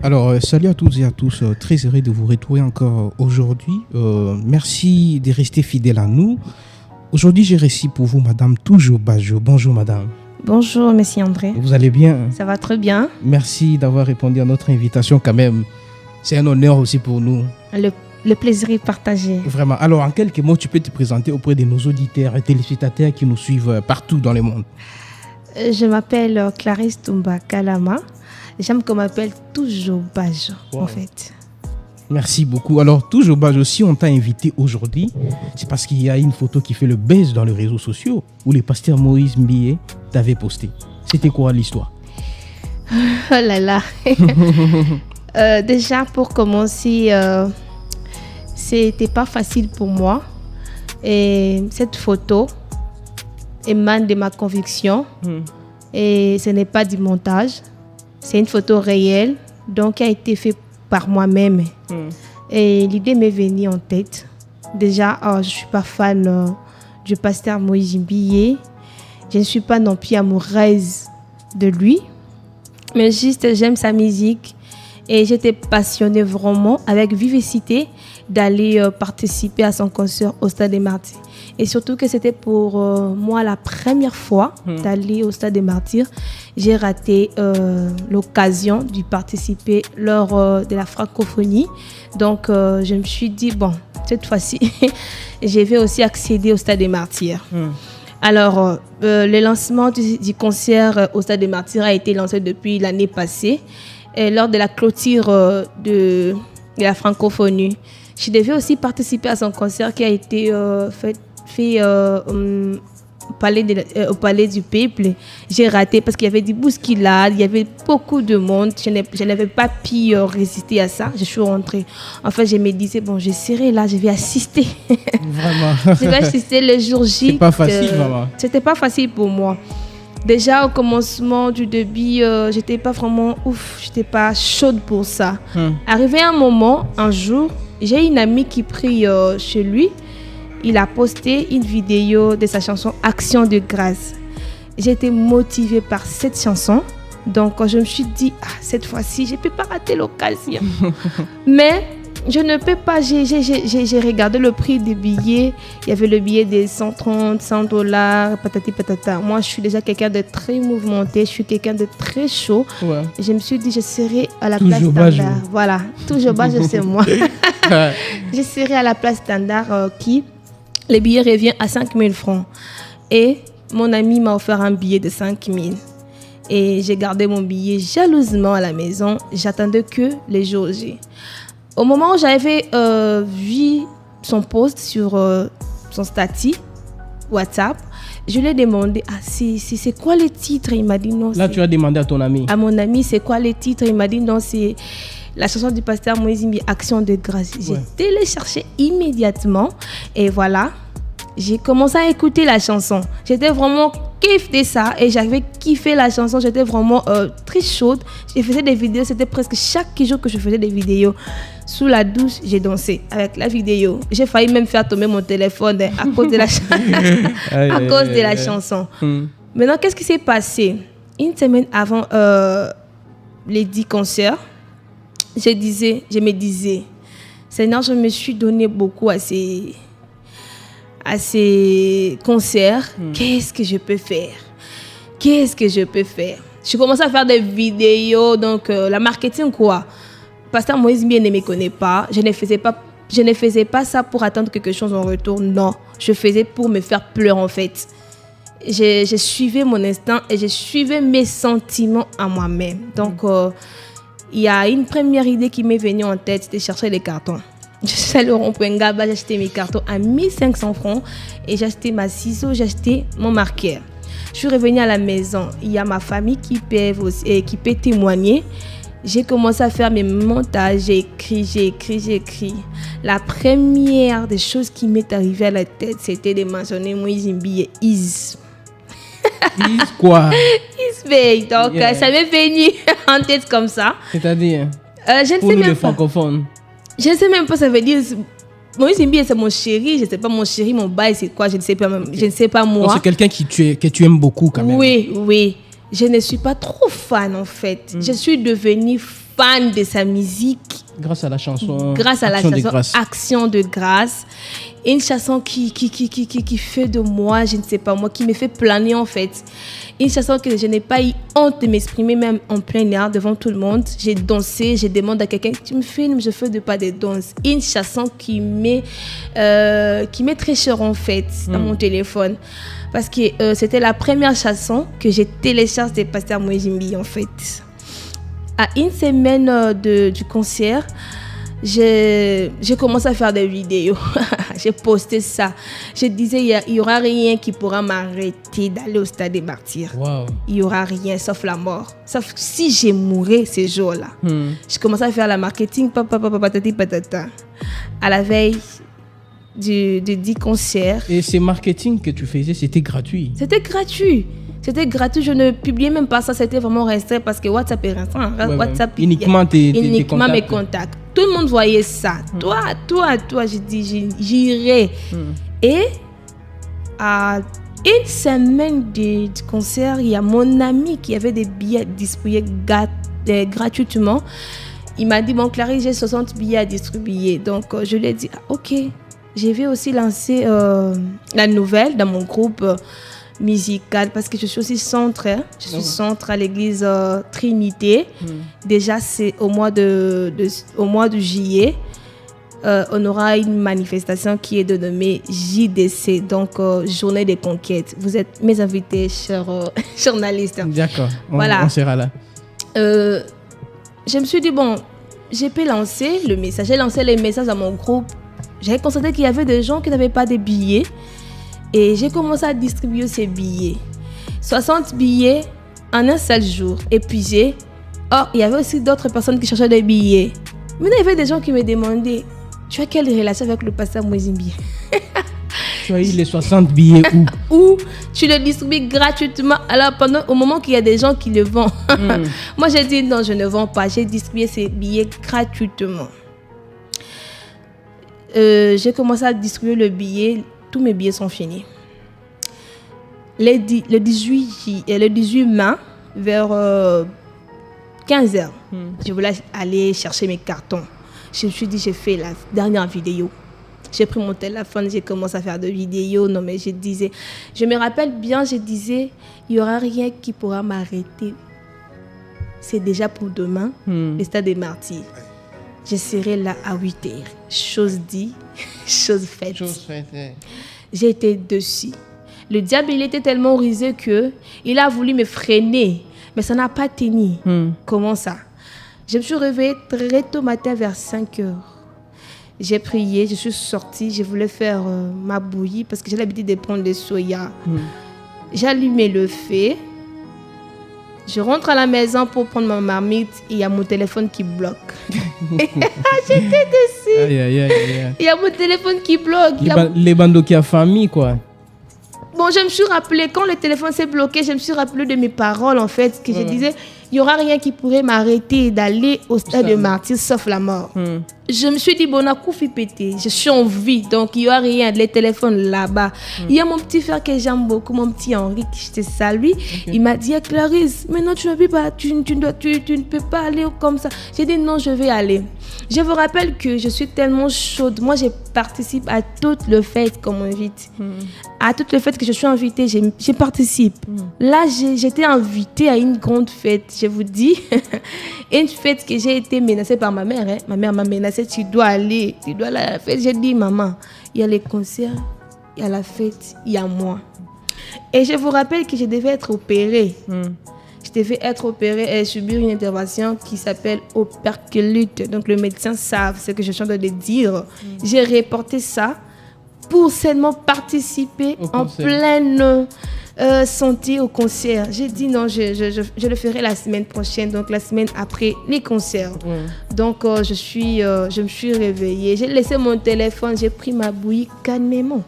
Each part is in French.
Alors, salut à toutes et à tous. Très heureux de vous retrouver encore aujourd'hui. Merci de rester fidèle à nous. Aujourd'hui, j'ai reçu pour vous Madame Toujours Bajo. Bonjour Madame. Bonjour Monsieur André. Vous allez bien? Ça va très bien. Merci d'avoir répondu à notre invitation quand même. C'est un honneur aussi pour nous. Le plaisir est partagé. Vraiment. Alors, en quelques mots, tu peux te présenter auprès de nos auditeurs et téléspectateurs qui nous suivent partout dans le monde. Je m'appelle Clarisse Toumba Kalama. J'aime qu'on m'appelle Toujours Bajo, en fait. Merci beaucoup. Alors, Toujours Bajo, si on t'a invité aujourd'hui, c'est parce qu'il y a une photo qui fait le buzz dans les réseaux sociaux où le pasteur Moïse Mbiye t'avait posté. C'était quoi l'histoire? Oh là là. Déjà, pour commencer, c'était pas facile pour moi. Et cette photo émane de ma conviction. Et ce n'est pas du montage. C'est une photo réelle, donc qui a été faite par moi-même. Et l'idée m'est venue en tête. Déjà, je ne suis pas fan du pasteur Moïse Mbiye. Je ne suis pas non plus amoureuse de lui. Mais juste, j'aime sa musique. Et j'étais passionnée vraiment, avec vivacité, d'aller participer à son concert au Stade des Martyrs. Et surtout que c'était pour moi la première fois d'aller au Stade des Martyrs. J'ai raté l'occasion d'y participer lors de la francophonie. Donc, je me suis dit, bon, cette fois-ci, je vais aussi accéder au Stade des Martyrs. Alors, le lancement du concert au Stade des Martyrs a été lancé depuis l'année passée. Et lors de la clôture de la francophonie. Je devais aussi participer à son concert qui a été fait au Palais du Peuple. J'ai raté parce qu'il y avait des bousculades, il y avait beaucoup de monde. Je n'avais pas pu résister à ça. Je suis rentrée. En fait, je me disais, bon, je serai là, je vais assister. Vraiment. Je vais assister le jour J. C'est pas facile, vraiment. C'était pas facile pour moi. Déjà, au commencement du début, j'étais pas vraiment j'étais pas chaude pour ça. Arrivé un moment, un jour, j'ai une amie qui prie chez lui. Il a posté une vidéo de sa chanson Action de grâce. J'ai été motivée par cette chanson. Donc, je me suis dit, cette fois-ci, je ne peux pas rater l'occasion. Mais je ne peux pas. J'ai regardé le prix des billets. Il y avait le billet de 130, $100, patati patata. Moi, je suis déjà quelqu'un de très mouvementé. Je suis quelqu'un de très chaud. Ouais. Je me suis dit, je serai à la place standard. Voilà, toujours bas, je sais moi. Je serai à la place standard le billet revient à 5 000 francs. Et mon ami m'a offert un billet de 5 000. Et j'ai gardé mon billet jalousement à la maison. J'attendais que les jours J. Au moment où j'avais vu son post sur son statut WhatsApp, je lui ai demandé, c'est quoi le titre? Il m'a dit non. Là, tu as demandé à ton ami? À mon ami, c'est quoi le titre? Il m'a dit non, c'est la chanson du pasteur Moïse Mbiye, Action de grâce. J'ai téléchargé immédiatement et voilà, j'ai commencé à écouter la chanson. J'étais vraiment kiffé ça et j'avais kiffé la chanson. J'étais vraiment très chaude. Je faisais des vidéos, c'était presque chaque jour que je faisais des vidéos. Sous la douche, j'ai dansé avec la vidéo. J'ai failli même faire tomber mon téléphone à cause de la chanson. Maintenant, qu'est-ce qui s'est passé? Une semaine avant les 10 concerts, je me disais, Seigneur, je me suis donné beaucoup à ces concerts. Qu'est-ce que je peux faire? Je commençais à faire des vidéos, donc la marketing quoi. Pasteur Moïse Mbiye ne me connaît pas. Je ne faisais pas ça pour attendre quelque chose en retour. Non, je faisais pour me faire pleurer en fait. Je suivais mon instinct et je suivais mes sentiments à moi-même. Donc, il y a une première idée qui m'est venue en tête, c'était chercher les cartons. Je suis allée au rond-point Ngaba, j'ai acheté mes cartons à 1 500 francs et j'ai acheté ma ciseau, j'ai acheté mon marqueur. Je suis revenue à la maison. Il y a ma famille qui peut témoigner. J'ai commencé à faire mes montages, j'ai écrit. La première des choses qui m'est arrivée à la tête, c'était de mentionner Moïse Mbiye Is. Is quoi? Is Bay. Donc, ça m'est venu en tête comme ça. C'est-à-dire je ne pour sais nous même les pas. francophones. Je ne sais même pas ça veut dire. Moïse Mbiye, c'est mon chéri. Je ne sais pas mon chéri, mon bail, c'est quoi? Je ne sais pas même. Je ne sais pas moi. Donc, c'est quelqu'un que tu aimes beaucoup quand même. Oui. Je ne suis pas trop fan en fait. Je suis devenue fan de sa musique. Grâce à la chanson. Grâce à la Action de chanson grâce. Action de grâce. Une chanson qui fait de moi, je ne sais pas moi, qui me fait planer en fait. Une chanson que je n'ai pas eu honte de m'exprimer même en plein air devant tout le monde. J'ai dansé, je demande à quelqu'un, tu me filmes, je fais de pas de danse. Une chanson qui m'est très chère en fait dans mon téléphone. Parce que c'était la première chanson que j'ai téléchargée de Pasteur Moïse Mbi en fait. À une semaine du concert, j'ai commencé à faire des vidéos. J'ai posté ça. Je disais, il n'y aura rien qui pourra m'arrêter d'aller au stade des martyrs. Wow. Il n'y aura rien sauf la mort. Sauf si j'ai mouru ces jours-là. Je commençais à faire la marketing, patati patata. À la veille du 10 concerts. Et ces marketing que tu faisais, c'était gratuit? C'était gratuit. C'était gratuit, je ne publiais même pas ça, c'était vraiment restreint parce que WhatsApp est restreint. WhatsApp, uniquement uniquement mes contacts. Tout le monde voyait ça. Toi, j'ai dit, j'irai. Et à une semaine du concert, il y a mon ami qui avait des billets distribués gratuitement. Il m'a dit, bon, Clarisse, j'ai 60 billets à distribuer. Donc, je lui ai dit, ok, je vais aussi lancer la nouvelle dans mon groupe musicale parce que je suis aussi centre, je suis centre à l'église Trinité. Déjà c'est au mois de juillet, on aura une manifestation qui est dénommée JDC, donc Journée des Conquêtes. Vous êtes mes invités, chers journalistes. D'accord, voilà. On sera là. Je me suis dit bon, j'ai pu lancer le message, j'ai lancé les messages dans mon groupe. J'ai constaté qu'il y avait des gens qui n'avaient pas de billets. Et j'ai commencé à distribuer ces billets. 60 billets en un seul jour. Épuisés. Or, il y avait aussi d'autres personnes qui cherchaient des billets. Mais il y avait des gens qui me demandaient, tu as quelle relation avec le pasteur Moïse Mbi? Tu as eu les 60 billets où? Où tu les distribues gratuitement. Alors, au moment qu'il y a des gens qui le vendent. Moi, j'ai dit non, je ne vends pas. J'ai distribué ces billets gratuitement. J'ai commencé à distribuer le billet. Tous mes billets sont finis. Le 18 mai, vers 15h, je voulais aller chercher mes cartons. Je me suis dit, j'ai fait la dernière vidéo. J'ai pris mon téléphone, j'ai commencé à faire des vidéos. Non, mais je me rappelle bien, je disais, il n'y aura rien qui pourra m'arrêter. C'est déjà pour demain, le stade des martyrs. Je serai là à 8h. Chose dit, chose faite. J'ai été dessus. Le diable, il était tellement rusé qu'il a voulu me freiner. Mais ça n'a pas tenu. Comment ça? Je me suis réveillée très tôt matin vers 5h. J'ai prié, je suis sortie. Je voulais faire ma bouillie parce que j'ai l'habitude de prendre des soya. J'ai allumé le feu. Je rentre à la maison pour prendre ma marmite et il y a mon téléphone qui bloque. J'étais dessus. Aïe, aïe, aïe, aïe. Il y a mon téléphone qui bloque. Les bandeaux qui a famille, quoi. Bon, je me suis rappelé, quand le téléphone s'est bloqué, je me suis rappelé de mes paroles, en fait, que je disais, il n'y aura rien qui pourrait m'arrêter d'aller au stade de martyr, sauf la mort. Je me suis dit, bon, on a coup fait péter, je suis en vie, donc il n'y aura rien, les téléphones là-bas. Il y a mon petit frère que j'aime beaucoup, mon petit Henri, qui je te salue. Il m'a dit, Clarisse, maintenant tu ne peux pas, tu ne peux pas aller comme ça. J'ai dit, non, je vais aller. Je vous rappelle que je suis tellement chaude. Moi, je participe à toutes les fêtes qu'on m'invite. À toutes les fêtes que je suis invitée, je participe. Là, j'étais invitée à une grande fête, je vous dis. Une fête que j'ai été menacée par ma mère. Ma mère m'a menacée, tu dois aller à la fête. J'ai dit, maman, il y a les concerts, il y a la fête, il y a moi. Et je vous rappelle que je devais être opérée. Je devais être opérée et subir une intervention qui s'appelle operculite. Donc, le médecin savent ce que je suis en train de dire. J'ai reporté ça pour seulement participer en pleine santé au concert. J'ai dit non, je le ferai la semaine prochaine, donc la semaine après les concerts. Donc, je me suis réveillée. J'ai laissé mon téléphone, j'ai pris ma bouillie calmement.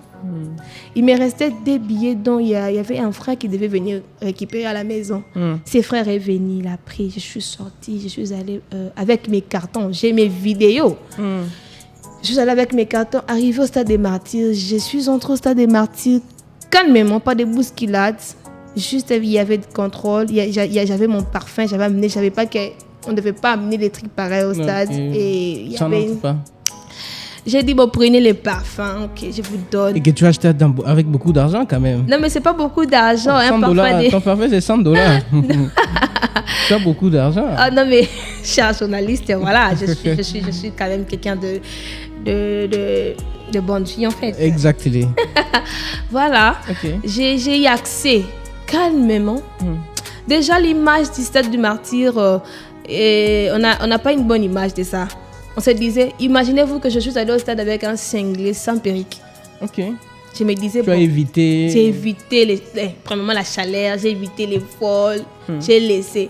Il me restait des billets dont il y avait un frère qui devait venir récupérer à la maison. Ses frères est venu, il a pris, je suis sortie, je suis allée avec mes cartons, j'ai mes vidéos. Je suis allée avec mes cartons, arrivée au stade des martyrs, je suis entrée au stade des martyrs calmement, pas de bousculades. Juste, il y avait de contrôle, j'avais mon parfum, j'avais amené, je ne savais pas que on ne devait pas amener des trucs pareils au stade. Et il y ça avait... n'entre pas. J'ai dit, bon, prenez les parfums, ok, je vous donne. Et que tu as acheté avec beaucoup d'argent quand même. Non, mais c'est pas beaucoup d'argent. $100, ton parfum, c'est $100. Tu as beaucoup d'argent. Ah non, mais cher journaliste, voilà, je suis quand même quelqu'un de bonne fille, en fait. Exactement. Voilà. Okay. J'ai y accès calmement. Déjà, l'image du stade du Martyr, on n'a pas une bonne image de ça. On se disait, imaginez-vous que je suis allée au stade avec un cinglé sans perruque. Ok. Je me disais, tu as évité... J'ai évité, premièrement, la chaleur, j'ai évité les vols, j'ai laissé.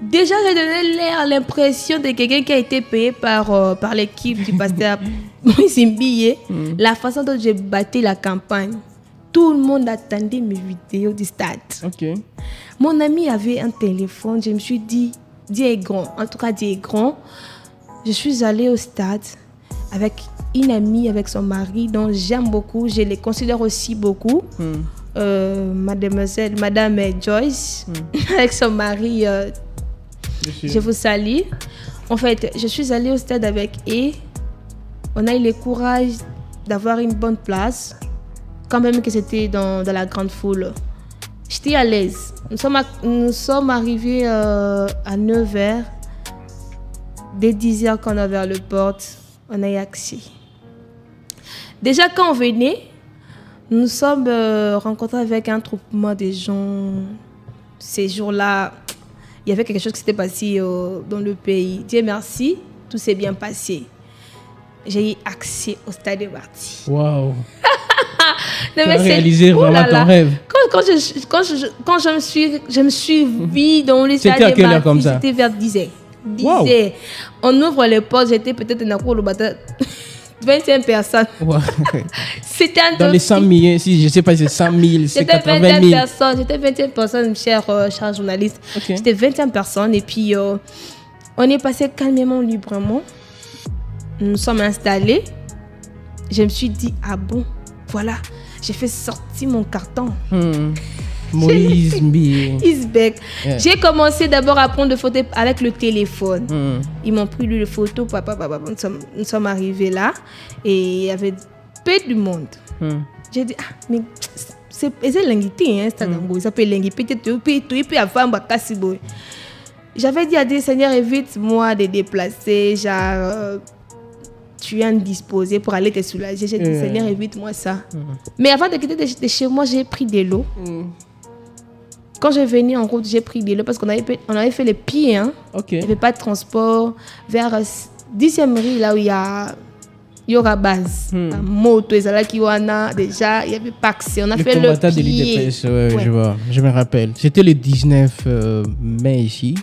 Déjà, j'ai donné l'impression de quelqu'un qui a été payé par l'équipe du pasteur Moïse Mbiye. La façon dont j'ai battu la campagne. Tout le monde attendait mes vidéos du stade. Ok. Mon ami avait un téléphone, je me suis dit, Dieu est grand. En tout cas, Dieu est grand. Je suis allée au stade avec une amie, avec son mari, dont j'aime beaucoup. Je les considère aussi beaucoup. Madame Joyce, avec son mari, je vous salue. En fait, je suis allée au stade avec eux. On a eu le courage d'avoir une bonne place, quand même que c'était dans la grande foule. J'étais à l'aise. Nous sommes arrivés à 9h. Dès 10h qu'on a ouvert le porte, on a eu accès. Déjà, quand on venait, nous sommes rencontrés avec un troupement de gens. Ces jours-là, il y avait quelque chose qui s'était passé dans le pays. Dieu merci, tout s'est bien passé. J'ai eu accès au stade de Martyr. Waouh! Tu as réalisé vraiment ton rêve. Quand je me suis vue dans le stade de Martyr, c'était à quelle heure comme ça? C'était vers 10h. Wow. On ouvre les portes, j'étais peut-être dans le bâtard. 25 personnes. Wow. C'était un dans les 100 000, si je ne sais pas si c'est 100 000, c'est 80 000. J'étais 21 personnes, cher journaliste. Okay. J'étais 21 personnes et puis on est passé calmement, librement. Nous sommes installés. Je me suis dit, ah bon, voilà, j'ai fait sortir mon carton. Moïse Mbiye. Yeah. J'ai commencé d'abord à prendre des photos avec le téléphone. Ils m'ont pris les photos. Nous sommes arrivés là et il y avait peu de monde. J'ai dit, mais c'est l'ingité, hein, ça s'appelle l'ingité. J'avais dit à Dieu, Seigneur, évite-moi de déplacer, genre, tu es indisposé pour aller te soulager. J'ai dit, Seigneur, évite-moi ça. Mais avant de quitter de chez moi, j'ai pris de l'eau. Quand je venais en route, j'ai pris de l'eau parce qu'on avait fait les pieds. Hein. Okay. Il n'y avait pas de transport. Vers 10e rue, là où il y aura base. La moto, et là qui a déjà, il n'y avait pas accès. On a fait le pied. De l'IDPS, je vois, je me rappelle. C'était le 19 mai ici.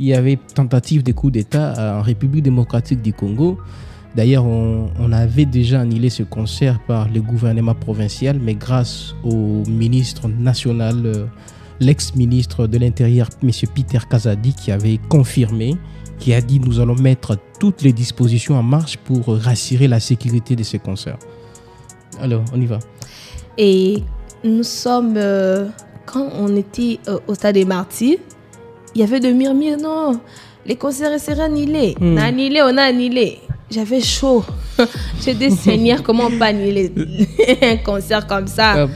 Il y avait tentative de coup d'État en République démocratique du Congo. D'ailleurs, on avait déjà annulé ce concert par le gouvernement provincial, mais grâce au ministre national, l'ex-ministre de l'Intérieur, M. Peter Kazadi, qui avait confirmé, qui a dit « Nous allons mettre toutes les dispositions en marche pour rassurer la sécurité de ce concert ». Alors, on y va. Et nous sommes, quand on était au stade des Martyrs, il y avait de murmures, non, les concerts seraient annulés. On a annulé. J'avais chaud. J'ai dit, Seigneur, comment on peut annuler un concert comme ça?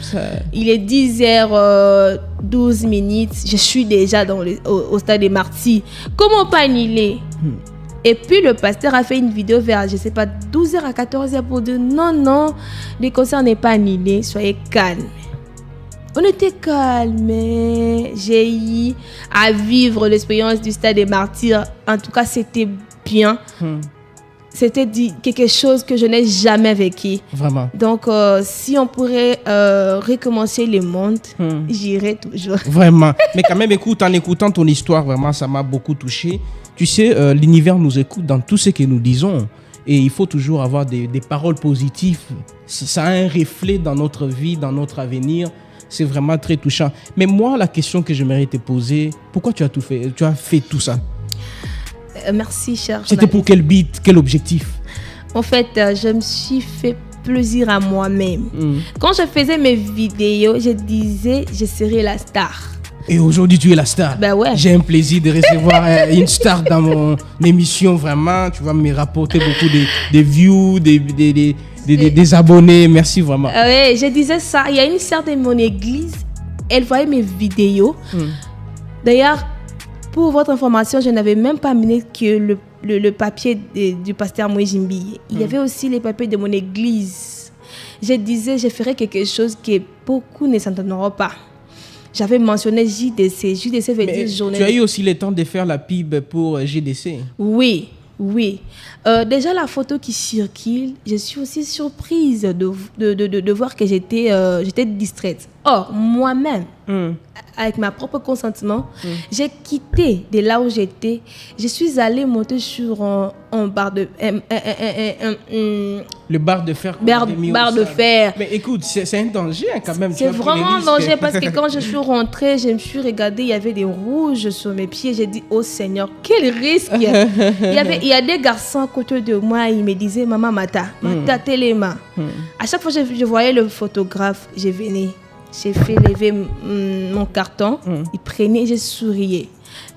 Il est 10h12 minutes. Je suis déjà au stade des Martyrs. Comment on peut annuler? Et puis le pasteur a fait une vidéo vers, je ne sais pas, 12h à 14h pour dire non, le concert n'est pas annulé. Soyez calmes. On était calmes. J'ai eu à vivre l'expérience du stade des Martyrs. En tout cas, c'était bien. C'était quelque chose que je n'ai jamais vécu. Vraiment. Donc, si on pourrait recommencer le monde, j'irais toujours. Vraiment. Mais quand même, écoute, en écoutant ton histoire, vraiment, ça m'a beaucoup touché. Tu sais, l'univers nous écoute dans tout ce que nous disons. Et il faut toujours avoir des paroles positives. Ça a un reflet dans notre vie, dans notre avenir. C'est vraiment très touchant. Mais moi, la question que j'aimerais te poser, pourquoi tu as tout fait? Tu as fait tout ça? Merci, cher. C'était pour quel but, quel objectif? En fait, je me suis fait plaisir à moi-même. Quand je faisais mes vidéos, je disais, je serai la star. Et aujourd'hui, tu es la star. Ben ouais. J'ai un plaisir de recevoir une star dans mon émission, vraiment. Tu vas me rapporter beaucoup de views, des abonnés. Merci vraiment. Oui, je disais ça. Il y a une sœur de mon église, elle voyait mes vidéos. D'ailleurs, pour votre information, je n'avais même pas amené que le papier du pasteur Moïse Mbiye. Il y avait aussi les papiers de mon église. Je disais, je ferais quelque chose que beaucoup ne s'entendront pas. J'avais mentionné JDC. JDC veut dire journée. Tu as eu aussi le temps de faire la pub pour JDC. Oui. Déjà, la photo qui circule, je suis aussi surprise de voir que j'étais distraite. Or, moi-même, avec ma propre consentement, j'ai quitté de là où j'étais. Je suis allée monter sur un bar de... le bar de fer. Bar de fer. Mais écoute, c'est un danger quand même. C'est vraiment un danger parce que quand je suis rentrée, je me suis regardée, il y avait des rouges sur mes pieds. J'ai dit, oh Seigneur, quel risque. Il y a des garçons à côté de moi, ils me disaient, Maman Mata, Téléma. À chaque fois que je voyais le photographe, je venais. J'ai fait lever mon carton, il prenait, j'ai sourié.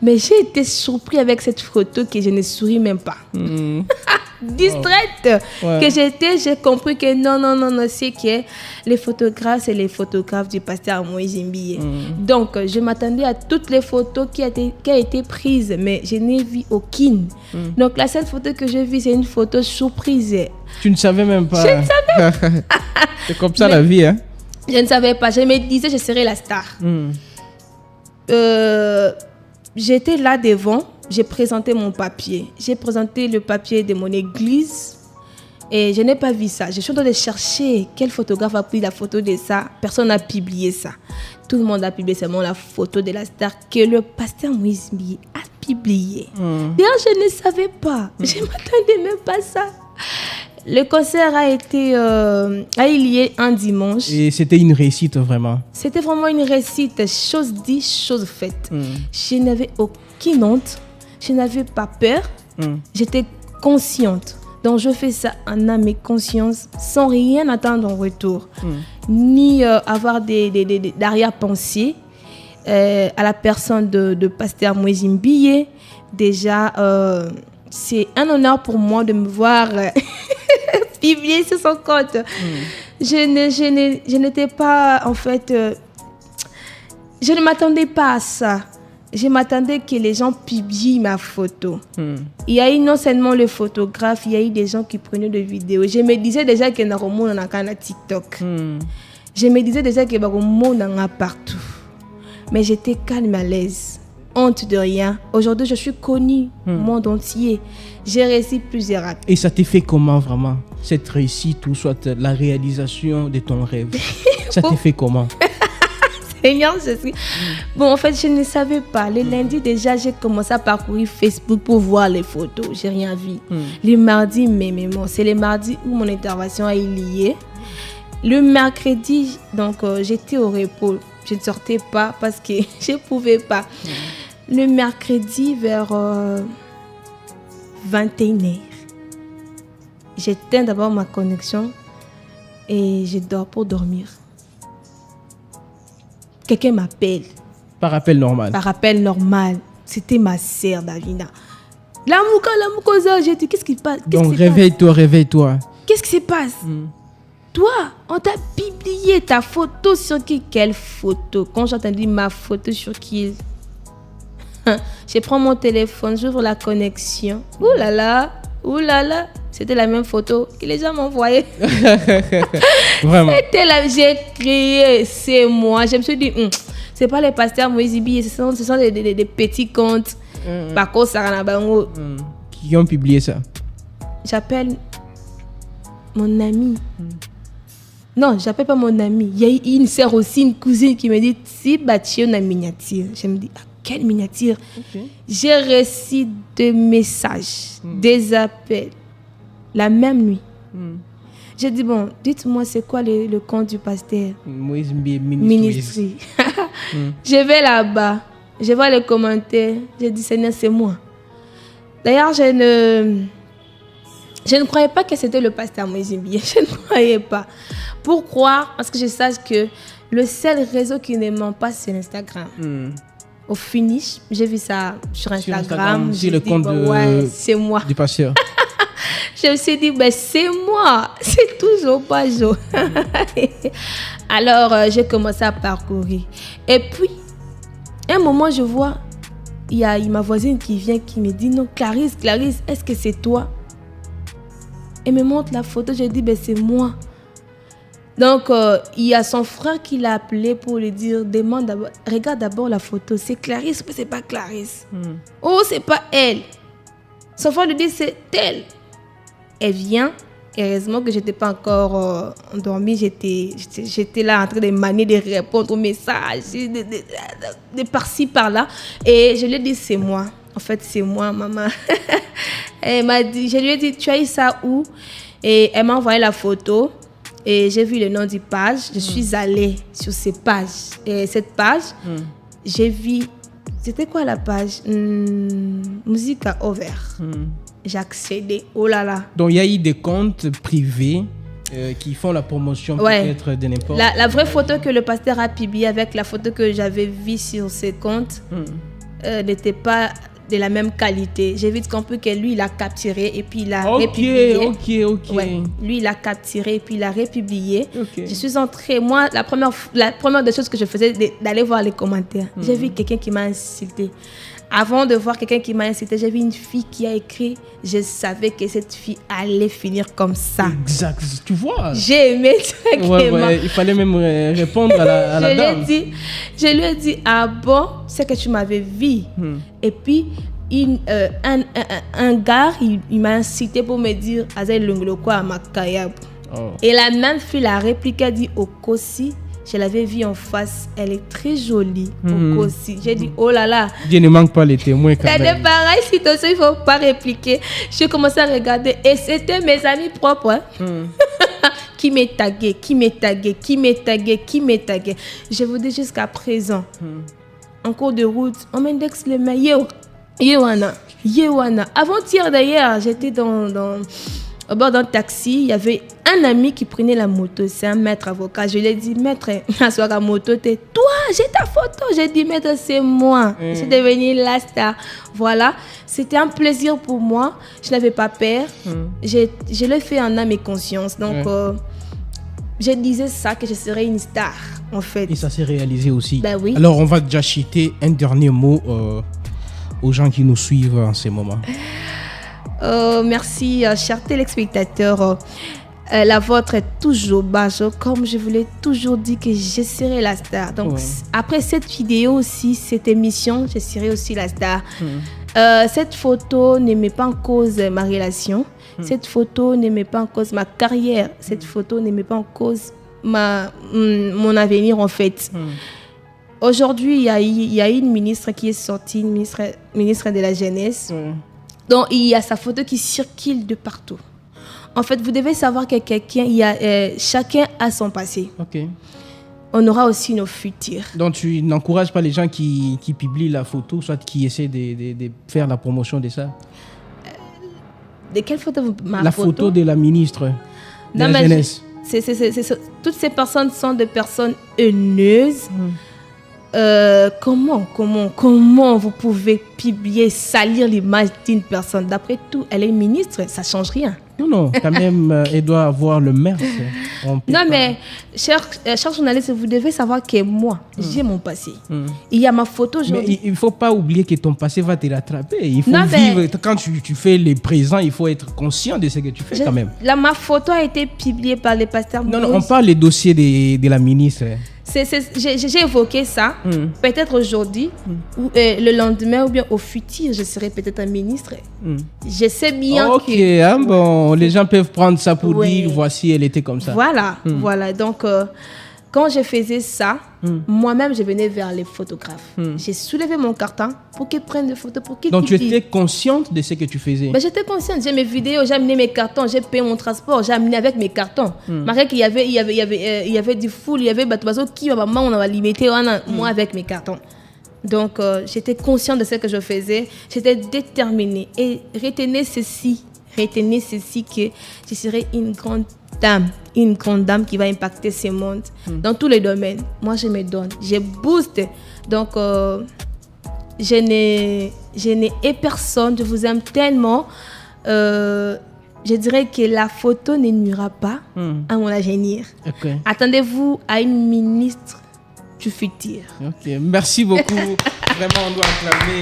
Mais j'ai été surpris avec cette photo que je ne souris même pas. Distraite que j'étais, j'ai compris que non, c'est que les photographes, c'est les photographes du pasteur Moïse Mbiye. Donc, je m'attendais à toutes les photos qui a été prises, mais je n'ai vu aucune. Donc, la seule photo que j'ai vue, c'est une photo surprise. Tu ne savais même pas. Je ne savais pas. C'est comme ça la vie, hein? Je ne savais pas. Je me disais, je serais la star. J'étais là devant. J'ai présenté mon papier. J'ai présenté le papier de mon église. Et je n'ai pas vu ça. Je suis en train de chercher quel photographe a pris la photo de ça. Personne n'a publié ça. Tout le monde a publié seulement la photo de la star que le pasteur Moïse Mbiye a publiée. D'ailleurs, je ne savais pas. Je ne m'attendais même pas à ça. Le concert a eu lieu un dimanche. Et c'était une réussite, vraiment. C'était vraiment une réussite. Chose dit, chose faite. Je n'avais aucune honte. Je n'avais pas peur. J'étais consciente. Donc, je fais ça en âme et conscience, sans rien attendre en retour. Ni avoir d'arrière-pensée à la personne de pasteur Moïse Mbiye. Déjà, c'est un honneur pour moi de me voir... publié sur son compte. Je n'étais pas, en fait... je ne m'attendais pas à ça. Je m'attendais que les gens publient ma photo. Il y a eu non seulement le photographe, il y a eu des gens qui prenaient des vidéos. Je me disais déjà que Naromo n'a qu'un TikTok. Je me disais déjà que Naromo n'en a partout. Mais j'étais calme, à l'aise. Honte de rien. Aujourd'hui, je suis connue au monde entier. J'ai réussi plusieurs actes. Et ça t'est fait comment, vraiment, cette réussite ou soit la réalisation de ton rêve? Ça t'est fait comment? Seigneur, je suis... Bon, en fait, je ne savais pas. Le lundi, déjà, j'ai commencé à parcourir Facebook pour voir les photos. J'ai rien vu. Le mardi, c'est le mardi où mon intervention a eu lieu. Le mercredi, donc, j'étais au repos. Je ne sortais pas parce que je ne pouvais pas. Le mercredi, vers 21h, j'éteins d'abord ma connexion et je dors pour dormir. Quelqu'un m'appelle. Par appel normal? Par appel normal. C'était ma sœur, Davina. La moukosa, j'ai dit, qu'est-ce qui se passe? Donc, réveille-toi. Qu'est-ce qui se passe? Toi, on t'a publié ta photo sur qui? Quelle photo? Quand j'ai entendu ma photo sur qui? Je prends mon téléphone, j'ouvre la connexion. Ouh là là, c'était la même photo que les gens m'envoyaient. Vraiment. J'ai crié, c'est moi. Je me suis dit, c'est pas les pasteurs Moïse Mbiye, ce sont des petits comptes. Par contre, Saranabango. Qui ont publié ça? J'appelle mon ami. Non, j'appelle pas mon ami. Il y a une sœur aussi, une cousine qui me dit, si bâti une miniature. Je me dis, quelle miniature? J'ai reçu des messages, des appels, la même nuit. J'ai dit, bon, dites-moi, c'est quoi le compte du pasteur Moïse Mbiye Ministry. Je vais là-bas, je vois les commentaires. J'ai dit, Seigneur, c'est moi. D'ailleurs, je ne croyais pas que c'était le pasteur Moïse Mbiye. Je ne croyais pas. Pourquoi? Parce que je sache que Le seul réseau qui ne ment pas, c'est l'Instagram. Au finish, j'ai vu ça sur Instagram. J'ai le compte c'est moi. Du pasteur. Je me suis dit, c'est moi. C'est toujours pas Jo. Alors, j'ai commencé à parcourir. Et puis, à un moment, je vois, il y a ma voisine qui vient, qui me dit, non, Clarisse, est-ce que c'est toi? Elle me montre la photo, je dis, c'est moi. Donc, il y a son frère qui l'a appelé pour lui dire, regarde d'abord la photo, c'est Clarisse ou c'est pas Clarisse? Oh, c'est pas elle. Son frère lui dit, c'est elle. Elle vient. Heureusement que je n'étais pas encore endormie. J'étais là en train de manier, de répondre aux messages, de par-ci, par-là. Et je lui ai dit, c'est moi. En fait, c'est moi, maman. Elle m'a dit, je lui ai dit, tu as eu ça où? Et elle m'a envoyé la photo. Et j'ai vu le nom du page. Je suis allée sur ces pages. Et cette page, j'ai vu... C'était quoi la page? Musique à over. J'ai accédé. Oh là là. Donc, il y a eu des comptes privés qui font la promotion peut-être de n'importe. La vraie photo que le pasteur a publiée avec la photo que j'avais vue sur ses comptes n'était pas de la même qualité. J'ai vu compris que lui, il a capturé et puis il a republié. Ok. Ouais. Lui, il a capturé et puis il a republié. Je suis entrée. Moi, la première des choses que je faisais, d'aller voir les commentaires. J'ai vu quelqu'un qui m'a insulté. Avant de voir quelqu'un qui m'a incité, j'ai vu une fille qui a écrit. Je savais que cette fille allait finir comme ça. Exact, tu vois. J'ai aimé directement. Il fallait même répondre à la dame. Je lui ai dit, ah bon, c'est que tu m'avais vu. Et puis, un gars, il m'a incité pour me dire, Azel Lungloko à Makayab. Et la même fille l'a répliqué, dit, Okosi. Je l'avais vue en face, elle est très jolie. Aussi. J'ai dit, oh là là. Dieu ne manque pas les témoins quand même. C'est pareil, si il ne faut pas répliquer. J'ai commencé à regarder et c'était mes amis propres qui me taguaient. Je vous dis jusqu'à présent, en cours de route, on m'indexe le mail. Yewana. Avant-hier d'ailleurs, j'étais au bord d'un taxi, il y avait un ami qui prenait la moto, c'est un maître avocat. Je lui ai dit, maître, asseoir la moto, t'es toi, j'ai ta photo. J'ai dit, maître, c'est moi. Je suis devenue la star. Voilà, c'était un plaisir pour moi. Je n'avais pas peur. Je l'ai fait en âme et conscience. Donc, je disais ça, que je serais une star, en fait. Et ça s'est réalisé aussi. Ben oui. Alors, on va déjà citer un dernier mot aux gens qui nous suivent en ce moment. Merci, chers téléspectateurs. La vôtre est toujours basse. Comme je vous l'ai toujours dit que je serai la star. Donc, après cette vidéo aussi, cette émission, je serai aussi la star. Cette photo ne met pas en cause ma relation. Cette photo ne met pas en cause ma carrière. Cette photo ne met pas en cause mon avenir, en fait. Aujourd'hui, il y a une ministre qui est sortie, une ministre de la Jeunesse. Donc, il y a sa photo qui circule de partout. En fait, vous devez savoir que chacun a son passé. On aura aussi nos futurs. Donc, tu n'encourages pas les gens qui publient la photo, soit qui essaient de faire la promotion de ça? De quelle photo La photo de la ministre de la Jeunesse. Toutes ces personnes sont des personnes haineuses. Comment vous pouvez publier, salir l'image d'une personne? D'après tout, elle est ministre, ça ne change rien. Non, quand même, elle doit avoir le mers. Mais, cher journaliste, vous devez savoir que moi, j'ai mon passé. Il y a ma photo aujourd'hui. Mais il ne faut pas oublier que ton passé va te rattraper. Il faut vivre. Quand tu fais les présents, il faut être conscient de ce que tu fais quand même. Ma photo a été publiée par les pasteurs. Non, on parle des dossiers de la ministre. J'ai évoqué ça. Peut-être aujourd'hui, ou le lendemain, ou bien au futur, je serai peut-être un ministre. Je sais bien que... les gens peuvent prendre ça pour dire, voici, elle était comme ça. Voilà. Donc, quand je faisais ça, moi-même, je venais vers les photographes. J'ai soulevé mon carton pour qu'ils prennent des photos. Donc, tu étais consciente de ce que tu faisais? J'étais consciente. J'ai mes vidéos, j'ai amené mes cartons, j'ai payé mon transport, j'ai amené avec mes cartons. Malgré qu'il y avait du full, il y avait Batoiseau qui, maman, on va limiter, moi avec mes cartons. Donc, j'étais consciente de ce que je faisais. J'étais déterminée. Et retenez ceci que je serai une grande dame une grande dame qui va impacter ce monde dans tous les domaines. Moi, je me donne, je booste. Donc, je n'ai personne, je vous aime tellement. Je dirais que la photo ne nuira pas à mon avenir. Okay. Attendez-vous à une ministre du futur. Okay. Merci beaucoup. Vraiment, on doit acclamer.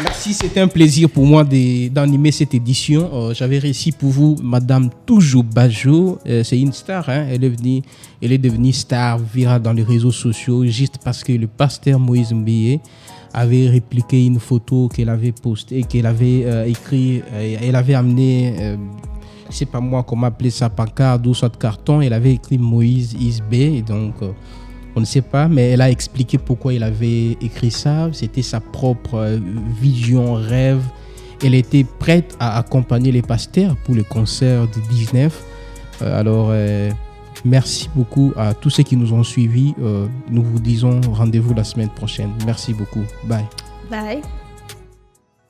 Merci, c'était un plaisir pour moi d'animer cette édition. J'avais réussi pour vous Madame Toujou Bajo. C'est une star, hein? Elle est devenue star virale dans les réseaux sociaux juste parce que le pasteur Moïse Mbeye avait répliqué une photo qu'elle avait postée, qu'elle avait écrit. Elle avait amené, je ne sais pas moi comment appeler ça, pancarte ou soit carton. Elle avait écrit Moïse Isbé. Et donc, on ne sait pas, mais elle a expliqué pourquoi elle avait écrit ça. C'était sa propre vision, rêve. Elle était prête à accompagner les pasteurs pour le concert du 19. Alors, merci beaucoup à tous ceux qui nous ont suivis. Nous vous disons rendez-vous la semaine prochaine. Merci beaucoup. Bye. Bye.